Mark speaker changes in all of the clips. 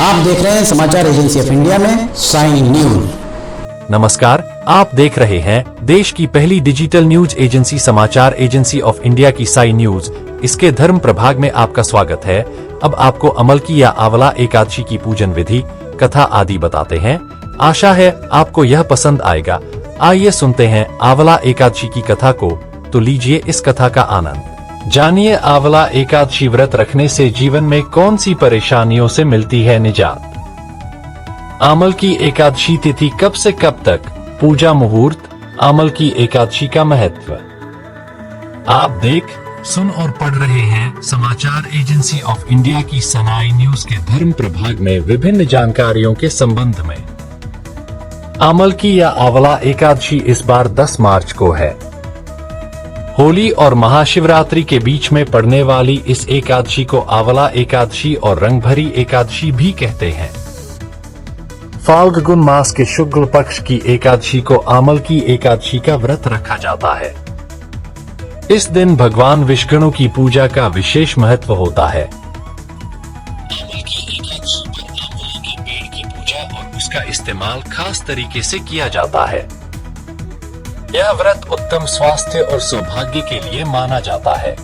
Speaker 1: आप देख रहे हैं समाचार एजेंसी ऑफ इंडिया में साई न्यूज।
Speaker 2: नमस्कार, आप देख रहे हैं देश की पहली डिजिटल न्यूज एजेंसी समाचार एजेंसी ऑफ इंडिया की साई न्यूज। इसके धर्म प्रभाग में आपका स्वागत है। अब आपको अमल की या आंवला एकादशी की पूजन विधि, कथा आदि बताते हैं। आशा है आपको यह पसंद आएगा। आइए सुनते हैं आंवला एकादशी की कथा को। तो लीजिए इस कथा का आनंद। जानिए आंवला एकादशी व्रत रखने से जीवन में कौन सी परेशानियों से मिलती है निजात। आंवल की एकादशी तिथि कब से कब तक, पूजा मुहूर्त, आंवल की एकादशी का महत्व। आप देख, सुन और पढ़ रहे हैं समाचार एजेंसी ऑफ इंडिया की सनाई न्यूज के धर्म प्रभाग में विभिन्न जानकारियों के संबंध में। आंवल की या आंवला एकादशी इस बार 10 मार्च को है। होली और महाशिवरात्रि के बीच में पड़ने वाली इस एकादशी को आंवला एकादशी और रंगभरी एकादशी भी कहते हैं। फाल्गुन मास के शुक्ल पक्ष की एकादशी को आंवल की एकादशी का व्रत रखा जाता है। इस दिन भगवान विष्णु की पूजा का विशेष महत्व होता है। आंवल की एकादशी पर आंवले के पेड़ की पूजा और उसका इस्तेमाल खास तरीके से किया जाता है। यह व्रत उत्तम स्वास्थ्य और सौभाग्य के लिए माना जाता है।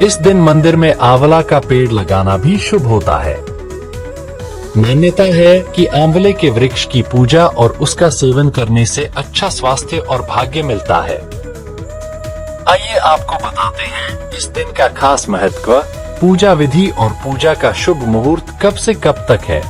Speaker 2: इस दिन मंदिर में आंवला का पेड़ लगाना भी शुभ होता है। मान्यता है कि आंवले के वृक्ष की पूजा और उसका सेवन करने से अच्छा स्वास्थ्य और भाग्य मिलता है। आइए आपको बताते हैं इस दिन का खास महत्व, पूजा विधि और पूजा का शुभ मुहूर्त कब से कब तक है।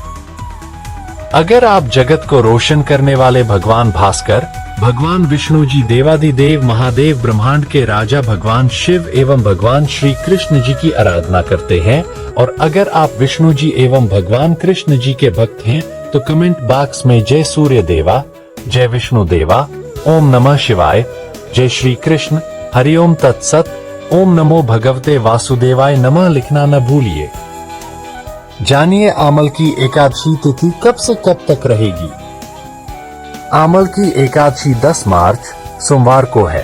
Speaker 2: अगर आप जगत को रोशन करने वाले भगवान भास्कर, भगवान विष्णु जी, देवाधिदेव महादेव, ब्रह्मांड के राजा भगवान शिव एवं भगवान श्री कृष्ण जी की आराधना करते हैं, और अगर आप विष्णु जी एवं भगवान कृष्ण जी के भक्त हैं, तो कमेंट बॉक्स में जय सूर्य देवा, जय विष्णु देवा, ओम नमः शिवाय, जय श्री कृष्ण, हरिओम तत्सत, ओम नमो भगवते वासुदेवाय नमः लिखना न भूलिए। जानिए आंवल की एकादशी तिथि कब से कब तक रहेगी। आंवल की एकादशी 10 मार्च सोमवार को है।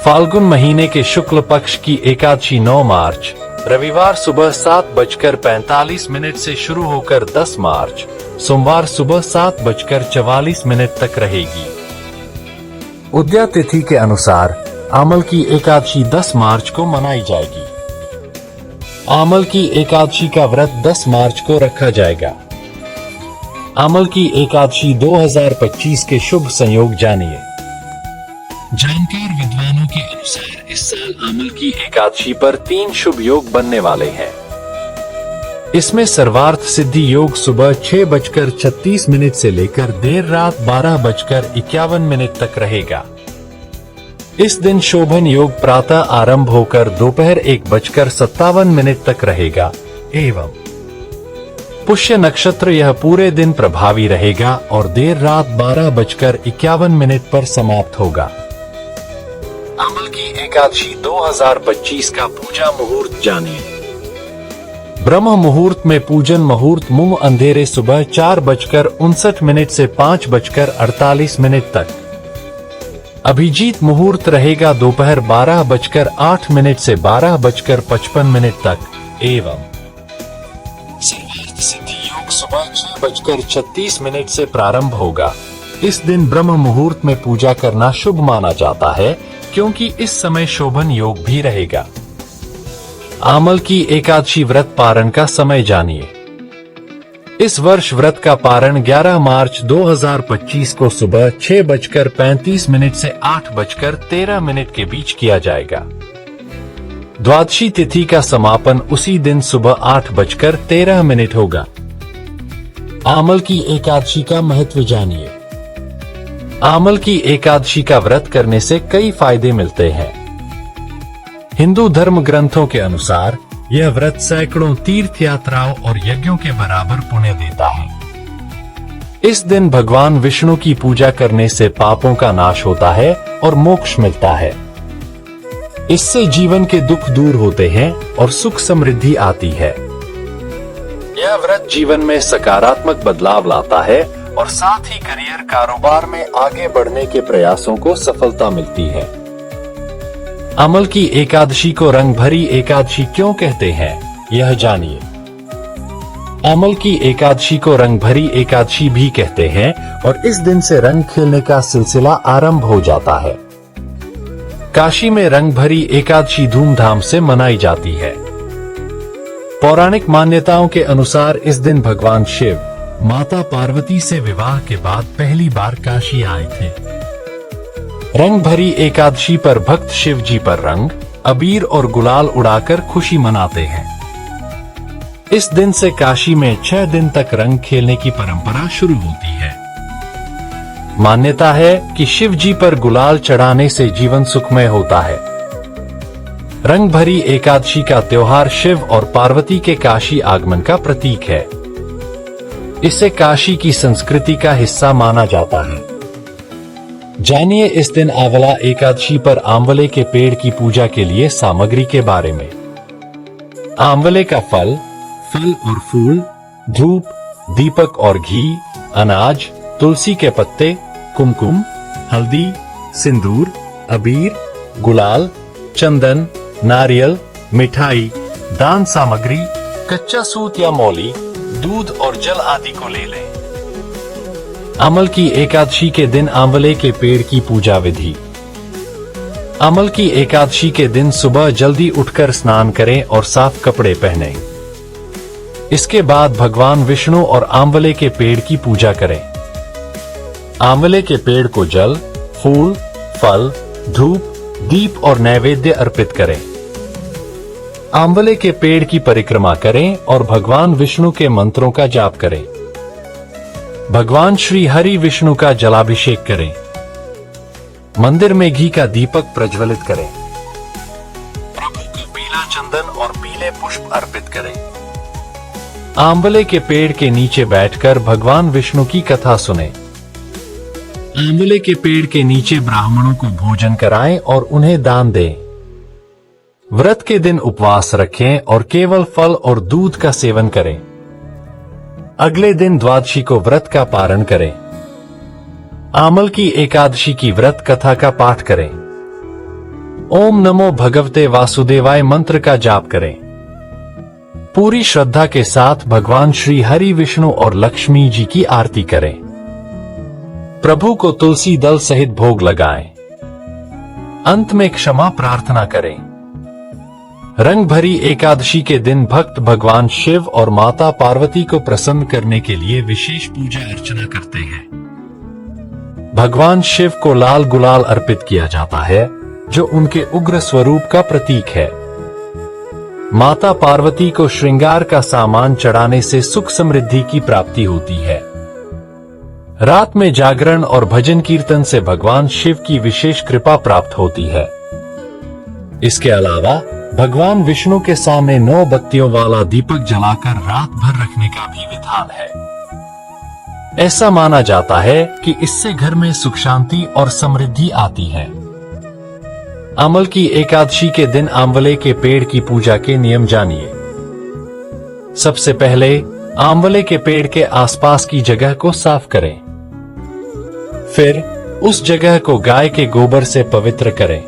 Speaker 2: फाल्गुन महीने के शुक्ल पक्ष की एकादशी 9 मार्च रविवार सुबह 7:45 से शुरू होकर 10 मार्च सोमवार सुबह 7:44 तक रहेगी। उदया तिथि के अनुसार आंवल की एकादशी 10 मार्च को मनाई जाएगी। आंवल की एकादशी का व्रत 10 मार्च को रखा जाएगा। आंवल की एकादशी 2025 के शुभ संयोग जानिए। जानकार विद्वानों के अनुसार इस साल आंवल की एकादशी पर 3 शुभ योग बनने वाले हैं। इसमें सर्वार्थ सिद्धि योग सुबह 6:36 से लेकर देर रात 12:51 तक रहेगा। इस दिन शोभन योग प्रातः आरंभ होकर दोपहर 1:57 तक रहेगा एवं पुष्य नक्षत्र यह पूरे दिन प्रभावी रहेगा और देर रात 12:51 पर समाप्त होगा। आंवल की एकादशी 2025 का पूजा मुहूर्त जानिए। ब्रह्म मुहूर्त में पूजन मुहूर्त मुंह अंधेरे सुबह 4:59 से 5:48 तक। अभिजीत मुहूर्त रहेगा दोपहर 12:08 से 12:55 तक एवं सर्वार्थ सिद्धि योग सुबह 6:36 से प्रारंभ होगा। इस दिन ब्रह्म मुहूर्त में पूजा करना शुभ माना जाता है, क्योंकि इस समय शोभन योग भी रहेगा। आंवल की एकादशी व्रत पारण का समय जानिए। इस वर्ष व्रत का पारण 11 मार्च 2025 को सुबह 6:35 से 8:13 के बीच किया जाएगा। द्वादशी तिथि का समापन उसी दिन सुबह 8:13 होगा। आंवल की एकादशी का महत्व जानिए। आंवल की एकादशी का व्रत करने से कई फायदे मिलते हैं। हिंदू धर्म ग्रंथों के अनुसार यह व्रत सैकड़ों तीर्थ यात्राओं और यज्ञों के बराबर पुण्य देता है। इस दिन भगवान विष्णु की पूजा करने से पापों का नाश होता है और मोक्ष मिलता है। इससे जीवन के दुख दूर होते हैं और सुख समृद्धि आती है। यह व्रत जीवन में सकारात्मक बदलाव लाता है और साथ ही करियर, कारोबार में आगे बढ़ने के प्रयासों को सफलता मिलती है। आंवल की एकादशी को रंग भरी एकादशी क्यों कहते हैं, यह जानिए। आमल की एकादशी को रंग भरी एकादशी भी कहते हैं और इस दिन से रंग खेलने का सिलसिला आरंभ हो जाता है। काशी में रंग भरी एकादशी धूमधाम से मनाई जाती है। पौराणिक मान्यताओं के अनुसार इस दिन भगवान शिव माता पार्वती से विवाह के बाद पहली बार काशी आए थे। रंग भरी एकादशी पर भक्त शिव जी पर रंग, अबीर और गुलाल उड़ाकर खुशी मनाते हैं। इस दिन से काशी में 6 दिन तक रंग खेलने की परंपरा शुरू होती है। मान्यता है कि शिव जी पर गुलाल चढ़ाने से जीवन सुखमय होता है। रंग भरी एकादशी का त्योहार शिव और पार्वती के काशी आगमन का प्रतीक है। इसे काशी की संस्कृति का हिस्सा माना जाता है। जानिए इस दिन आंवला एकादशी पर आंवले के पेड़ की पूजा के लिए सामग्री के बारे में। आंवले का फल और फूल, धूप, दीपक और घी, अनाज, तुलसी के पत्ते, कुमकुम, हल्दी, सिंदूर, अबीर, गुलाल, चंदन, नारियल, मिठाई, दान सामग्री, कच्चा सूत या मौली, दूध और जल आदि को ले लें। अमल की एकादशी के दिन आंवले के पेड़ की पूजा विधि। अमल की एकादशी के दिन सुबह जल्दी उठकर स्नान करें और साफ कपड़े पहनें। इसके बाद भगवान विष्णु और आंवले के पेड़ की पूजा करें। आंवले के पेड़ को जल, फूल, फल, धूप, दीप और नैवेद्य अर्पित करें। आंवले के पेड़ की परिक्रमा करें और भगवान विष्णु के मंत्रों का जाप करें। भगवान श्री हरि विष्णु का जलाभिषेक करें। मंदिर में घी का दीपक प्रज्वलित करें। प्रभु को पीला चंदन और पीले पुष्प अर्पित करें। आंवले के पेड़ के नीचे बैठकर भगवान विष्णु की कथा सुनें। आंवले के पेड़ के नीचे ब्राह्मणों को भोजन कराएं और उन्हें दान दें। व्रत के दिन उपवास रखें और केवल फल और दूध का सेवन करें। अगले दिन द्वादशी को व्रत का पारण करें। आमल की एकादशी की व्रत कथा का पाठ करें। ओम नमो भगवते वासुदेवाय मंत्र का जाप करें। पूरी श्रद्धा के साथ भगवान श्री हरि विष्णु और लक्ष्मी जी की आरती करें। प्रभु को तुलसी दल सहित भोग लगाएं। अंत में क्षमा प्रार्थना करें। रंग भरी एकादशी के दिन भक्त भगवान शिव और माता पार्वती को प्रसन्न करने के लिए विशेष पूजा अर्चना करते हैं। भगवान शिव को लाल गुलाल अर्पित किया जाता है, जो उनके उग्र स्वरूप का प्रतीक है। माता पार्वती को श्रृंगार का सामान चढ़ाने से सुख समृद्धि की प्राप्ति होती है। रात में जागरण और भजन कीर्तन से भगवान शिव की विशेष कृपा प्राप्त होती है। इसके अलावा भगवान विष्णु के सामने 9 बत्तियों वाला दीपक जलाकर रात भर रखने का भी विधान है। ऐसा माना जाता है कि इससे घर में सुख शांति और समृद्धि आती है। अमल की एकादशी के दिन आंवले के पेड़ की पूजा के नियम जानिए। सबसे पहले आंवले के पेड़ के आसपास की जगह को साफ करें। फिर उस जगह को गाय के गोबर से पवित्र करें।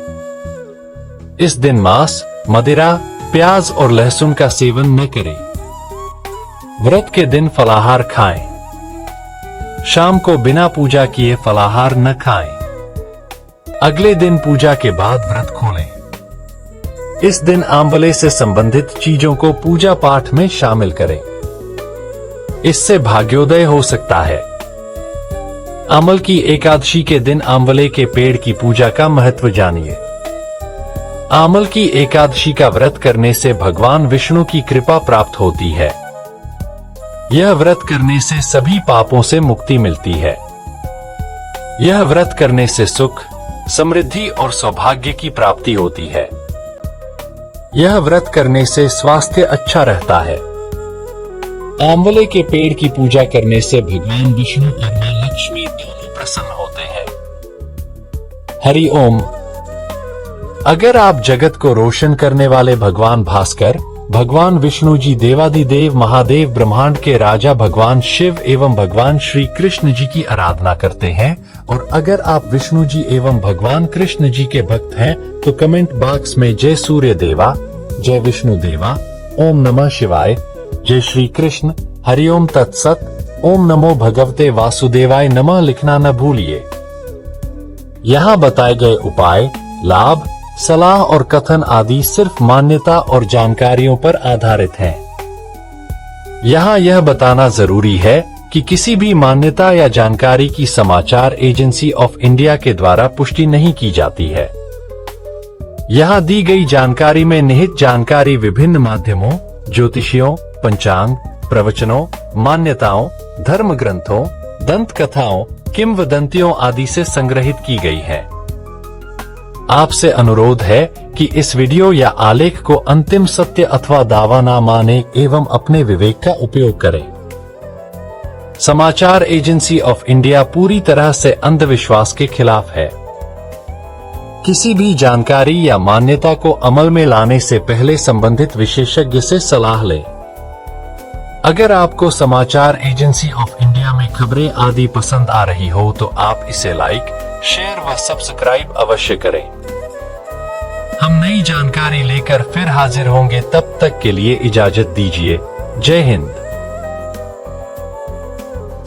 Speaker 2: इस दिन मांस, मदिरा, प्याज और लहसुन का सेवन न करें। व्रत के दिन फलाहार खाएं। शाम को बिना पूजा किए फलाहार न खाएं। अगले दिन पूजा के बाद व्रत खोलें। इस दिन आंवले से संबंधित चीजों को पूजा पाठ में शामिल करें। इससे भाग्योदय हो सकता है। अमल की एकादशी के दिन आंवले के पेड़ की पूजा का महत्व जानिए। आमल की एकादशी का व्रत करने से भगवान विष्णु की कृपा प्राप्त होती है। यह व्रत करने से सभी पापों से मुक्ति मिलती है। यह व्रत करने से सुख, समृद्धि और सौभाग्य की प्राप्ति होती है। यह व्रत करने से स्वास्थ्य अच्छा रहता है। आंवले के पेड़ की पूजा करने से भगवान विष्णु और मां लक्ष्मी दोनों प्रसन्न होते हैं। हरि ओम। अगर आप जगत को रोशन करने वाले भगवान भास्कर, भगवान विष्णु जी, देवादिदेव महादेव, ब्रह्मांड के राजा भगवान शिव एवं भगवान श्री कृष्ण जी की आराधना करते हैं, और अगर आप विष्णु जी एवं भगवान कृष्ण जी के भक्त हैं, तो कमेंट बॉक्स में जय सूर्य देवा, जय विष्णु देवा, ओम नमः शिवाय, जय श्री कृष्ण, हरिओम तत्सत, ओम नमो भगवते वासुदेवाय नमः लिखना न भूलिए। यहाँ बताए गए उपाय, लाभ, सलाह और कथन आदि सिर्फ मान्यता और जानकारियों पर आधारित हैं। यहाँ यह बताना जरूरी है कि किसी भी मान्यता या जानकारी की समाचार एजेंसी ऑफ इंडिया के द्वारा पुष्टि नहीं की जाती है। यहाँ दी गई जानकारी में निहित जानकारी विभिन्न माध्यमों, ज्योतिषियों, पंचांग, प्रवचनों, मान्यताओं, धर्म ग्रंथों, दंत कथाओं, किंवदंतियों आदि से संग्रहित की गई है। आपसे अनुरोध है कि इस वीडियो या आलेख को अंतिम सत्य अथवा दावा ना माने एवं अपने विवेक का उपयोग करें। समाचार एजेंसी ऑफ इंडिया पूरी तरह से अंधविश्वास के खिलाफ है। किसी भी जानकारी या मान्यता को अमल में लाने से पहले संबंधित विशेषज्ञ से सलाह लें। अगर आपको समाचार एजेंसी ऑफ इंडिया में खबरें आदि पसंद आ रही हो तो आप इसे लाइक, शेयर व सब्सक्राइब अवश्य करें। हम नई जानकारी लेकर फिर हाजिर होंगे, तब तक के लिए इजाजत दीजिए। जय हिंद।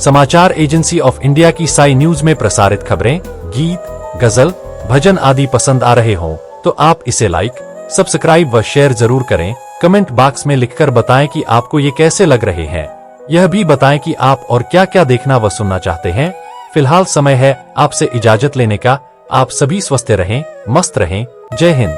Speaker 2: समाचार एजेंसी ऑफ इंडिया की साई न्यूज में प्रसारित खबरें, गीत, गजल, भजन आदि पसंद आ रहे हों तो आप इसे लाइक, सब्सक्राइब व शेयर जरूर करें। कमेंट बॉक्स में लिखकर बताएं कि आपको ये कैसे लग रहे हैं। यह भी बताएं कि आप और क्या क्या देखना व सुनना चाहते हैं। फिलहाल समय है आपसे इजाजत लेने का। आप सभी स्वस्थ रहें, मस्त रहें। जय हिंद।